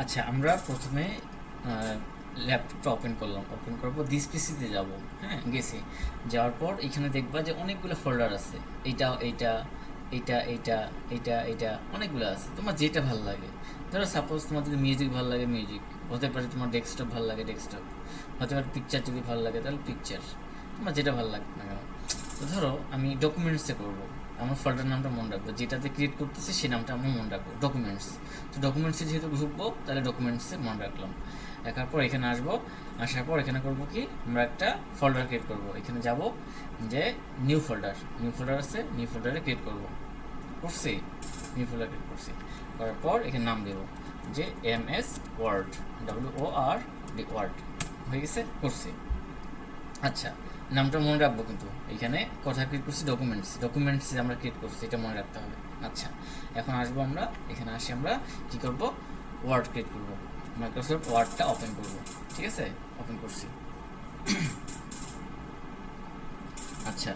আচ্ছা, আমরা প্রথমে ল্যাপটপটা ওপেন করলাম, ওপেন করার পর দিস পিসিতে যাব। হ্যাঁ, গেছি। যাওয়ার পর এখানে দেখবা যে অনেকগুলো ফোল্ডার আছে। এইটা এইটা এইটা এইটা এইটা এইটা অনেকগুলো আছে, তোমার যেটা ভালো লাগে। ধরো সাপোজ তোমার যদি মিউজিক ভালো লাগে মিউজিক হতে পারে, তোমার ডেস্কটপ ভালো লাগে ডেস্কটপ হতে পারে, পিকচার যদি ভালো লাগে তাহলে পিকচার, তোমার যেটা ভালো লাগে না কেন। তো ধরো আমি ডকুমেন্টসে করবো, আমার ফোল্ডার নামটা মনে রাখবো, যেটাতে ক্রিয়েট করতেছি সেই নামটা আমরা মনে রাখবো, ডকুমেন্টস। তো ডকুমেন্টসে যেহেতু ঢুকবো তাহলে ডকুমেন্টসে মনে রাখলাম। রাখার পর এখানে আসবো, আসার পর এখানে করবো কি, আমরা একটা ফোল্ডার ক্রিয়েট করবো। এখানে যাব, যে নিউ ফোল্ডার আছে, নিউ ফোল্ডারে ক্রিয়েট করবো। করছি, নিউ ফোল্ডার ক্রিয়েট করছি। করার পর এখানে নাম দেবো যে MS ওয়ার্ড, WORD ওয়ার্ড। হয়ে গেছে, করছি। আচ্ছা, নামটা মনে রাখবো কিন্তু এখানে কথা ক্রিয়েট করছি ডকুমেন্টস আমরা ক্রিয়েট করছি, এটা মনে রাখতে হবে। আচ্ছা, এখন আসবো আমরা, এখানে আসি আমরা কি করব, ওয়ার্ড ক্রিয়েট করব, মাইক্রোসফট ওয়ার্ডটা ওপেন করব। ঠিক আছে, ওপেন করছি। আচ্ছা,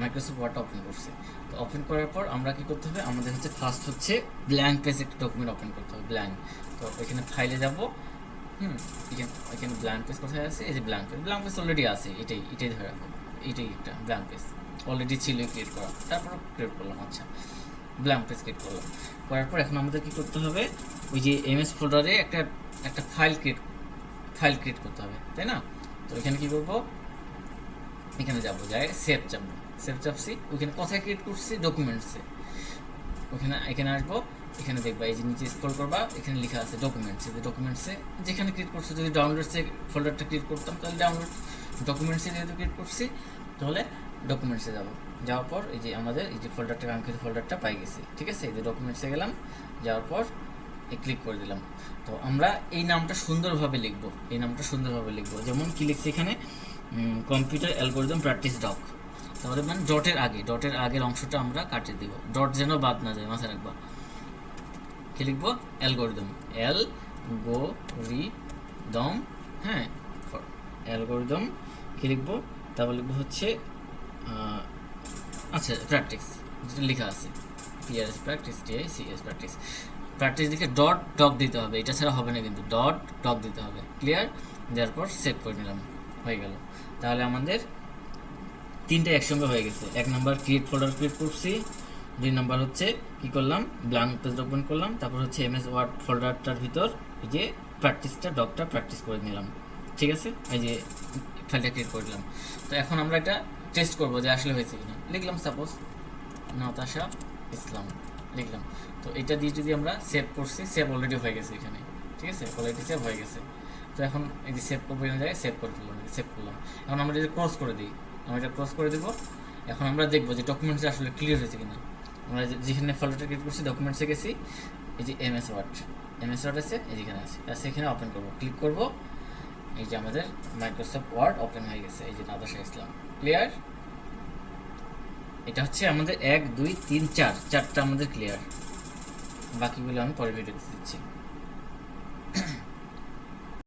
মাইক্রোসফট ওয়ার্ডটা ওপেন করছি। তো ওপেন করার পর আমরা কি করতে হবে, আমাদের হচ্ছে ফার্স্ট হচ্ছে ব্ল্যাঙ্ক পেজ একটা ডকুমেন্ট ওপেন করতে হবে, ব্ল্যাঙ্ক। তো এখানে ফাইলে যাব। এখানে এখানে ব্ল্যাঙ্ক পেজ কোথায় আছে, এই যে ব্ল্যাঙ্ক পেজ অলরেডি আছে, এটাই ধরে রাখো। এটাই একটা ব্ল্যাঙ্ক পেজ অলরেডি ছিল ক্রিয়েট করা, তারপর ক্রিয়েট করলাম। আচ্ছা, ব্ল্যাঙ্ক পেজ ক্রিয়েট করলাম। করার পর এখন আমাদের কি করতে হবে, ওই যে MS ফোল্ডারে একটা একটা ফাইল ক্রিয়েট করতে হবে, তাই না? তো এখানে কি করব, এখানে যাবো, যাই সেভ চাপছি। ওইখানে কোথায় ক্রিয়েট করছি, ডকুমেন্টসে। এখানে আসবো, এখানে দেখবা এই যে নিচে স্ক্রল করবা, এখানে লেখা আছে ডকুমেন্টসে যেখানে ক্রিয়েট করছি। যদি ডাউনলোডসে ফোল্ডারটা ক্রিয়েট করতাম তাহলে ডকুমেন্টসে যেহেতু ক্রিয়েট করছি তাহলে ডকুমেন্টসে যাব। যাওয়ার পর এই যে আমাদের এই যে ফোল্ডারটা, কাঙ্ক্ষিত ফোল্ডারটা পাই গেছি। ঠিক আছে, এই যে ডকুমেন্টসে গেলাম, যাওয়ার পর ক্লিক করে দিলাম। তো আমরা এই নামটা সুন্দরভাবে লিখবো, যেমন কি লিখছি এখানে, কম্পিউটার অ্যালগোরিদম প্র্যাকটিস ডক। তাহলে মানে ডটের আগের অংশটা আমরা কাটিয়ে দিব, ডট যেন বাদ না যায়, মাথায় রাখবা। কি লিখবো, অ্যালগোরিদম, এল গো রি দম। হ্যাঁ, অ্যালগোরিদম কি লিখবো, তারপর লিখবো হচ্ছে আচ্ছা প্র্যাকটিস, যেটা লেখা আছে PRS practice, TICS practice. Practice দিকে ডট ডক দিতে হবে, এটা ছাড়া হবে না কিন্তু, ডট ডক দিতে হবে। ক্লিয়ার, দেওয়ার পর সেভ করে নিলাম, হয়ে গেল। তাহলে আমাদের তিনটে একসঙ্গে হয়ে গেছে। এক নাম্বার ক্রিয়েট ফোল্ডার ক্রিয়েট করছি, দুই নাম্বার হচ্ছে কি করলাম, ব্ল্যাঙ্ক পেজ ওপেন করলাম, তারপর হচ্ছে MS ওয়ার্ড ফোল্ডারটার ভিতর এই যে ডকটা প্র্যাকটিস করে নিলাম। ঠিক আছে, এই যে ফাইলটা ক্রিয়েট করে দিলাম। তো এখন আমরা এটা টেস্ট করবো যে আসলে হয়েছে কিনা। লিখলাম সাপোজ নাতাশা ইসলাম, লিখলাম। তো এটা দিয়ে যদি আমরা সেভ করছি, সেভ অলরেডি হয়ে গেছে এখানে। ঠিক আছে, অলরেডি সেভ হয়ে গেছে। তো এখন এই যে সেভ করবো, এখানে জায়গায় সেভ করে ফেললাম, সেভ করলাম। এখন আমরা যদি ক্রস করে দিই, আমরা এটা ক্রস করে দেবো। এখন আমরা দেখবো যে ডকুমেন্টস আসলে ক্লিয়ার হয়েছে কিনা। আমরা যেখানে ফোল্ডারটা ক্রিয়েট করছি ডকুমেন্টসে গেছি, এই যে MS ওয়ার্ড আছে, এই যেখানে আছে, সেখানে ওপেন করবো, ক্লিক করবো। এই যে আমাদের মাইক্রোসফট ওয়ার্ড ওপেন হয়ে গেছে, এই যে নাতাশা ইসলাম। ক্লিয়ার, এটা হচ্ছে আমাদের 1 2 3 4 চারটা আমাদের ক্লিয়ার। বাকিগুলো আমি পরে ভিডিওতে দিচ্ছি।